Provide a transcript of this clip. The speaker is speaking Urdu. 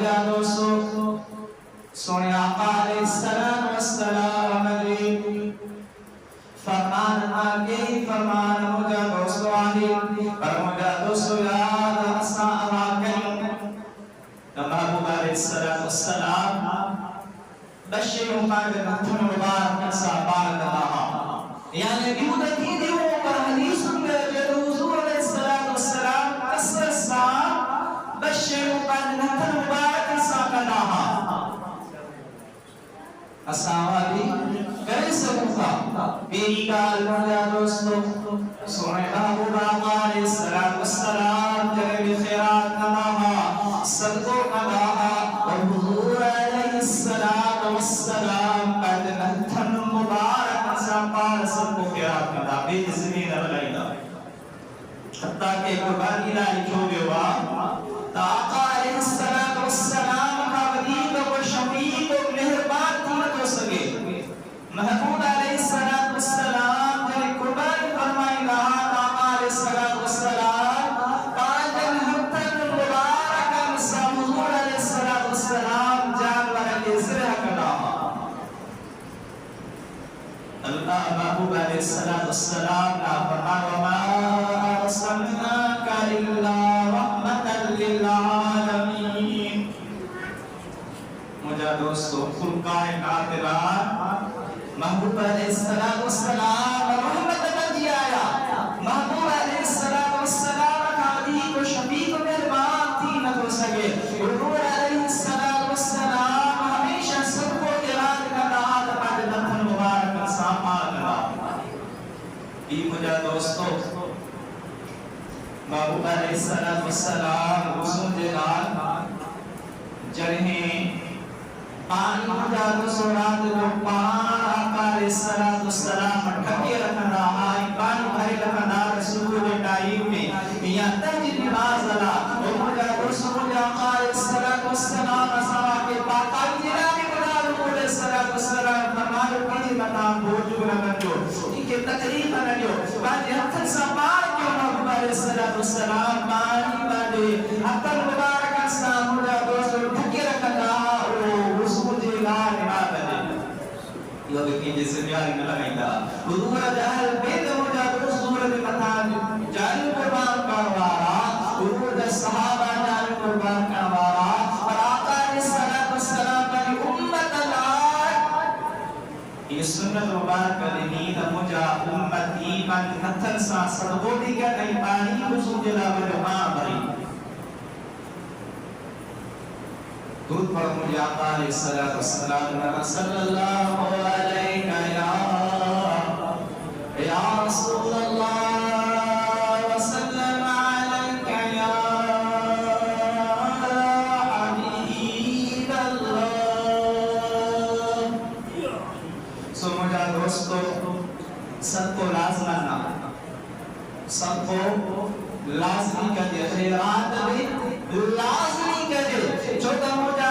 مجھا دوستو سونے آقا علیہ السلام علیہ فرمان آگے فرمان مجھا دوستو آگے پر مجھا دوستو یاد اسا آگے محبوب علیہ السلام بشر مقابل نتن مبارک صاحبان اللہ یعنی بیودتی دیو پر حدیث حضور علیہ السلام کسر صاحب بشر مقابل نتن مبارک صاحبان اللہ اساوالی کرے سبتا میری گال مجھا دوستو سونے محبوب آقا علیہ السلام جنبی خیرات نماہا صدقو نماہا اور حضور علیہ السلام قد نتن مبارک ساپار سب کو خیرات ندا بے زمین بلائینا حتیٰ کہ قربانی لائی کیوں بیوا تا آقا علیہ السلام کا ودیب و شفیق و مہربان تیمت ہو سکے محبوب علیہ السلام جنہیں قربانی فرمائی رہا آقا علیہ السلام قادم حتن مبارک مسا حضور علیہ السلام جانور کے زرہ کنا اللہ محبوب علیہ السلام نا فرمان وما ارسلناک الا رحمتا للعالمین مجھا دوستو خلقائے کاتبان محبوب علیہ السلام رحمت بندی آیا محبوب علیہ السلام قادیق و شفیق و مہربان تینت ہو سکے حضور علیہ السلام ہمیشہ سب کو اراد کرنا آدھا پاک نتن مبارک سامان کرنا بھی مجھا دوستو محبوب علیہ السلام رسول جلال جنہیں پانی مجھا دوستو رات جو پان آقا علیہ السلام ٹھکی رکھنا آئی پانی بھری رکھنا رسول کے ٹائم میں یا تجد نماز اللہ اور مجھا دوستو مجھا آقا علیہ السلام اسارا کے پاکائی جنابی مجھا رسول السلام فرمانو کی مطام بوجو نمجو ان کے تقریب نجو باندی حتن ساپار کیوں محبوب علیہ السلام پانی باندی حتن مبارک اسلام مجھا دوستو ٹھکی رکھنا یہ کہ جس بیاری میں لگائیں گا حضور جہل بید مجھا حضور نے مطان جان قربان کروارا حضور صحابہ جان قربان کروارا اور آقا علیہ السلام کی امت اللہ یہ سنت مبارک لنید مجھا امت ایمان نتن سا صدقوٹی کا کئی پانی حضور جلا برمان بری دودھ پر مجھے آقا علیہ السلام صلی اللہ علیہ یا رسول اللہ وسلم علیکہ یا حبیب اللہ سو مجھے دوستو سب کو لازمنا سب کو لازمی کہتے خیرات بھی لازمی کہتے چھوٹا مجھے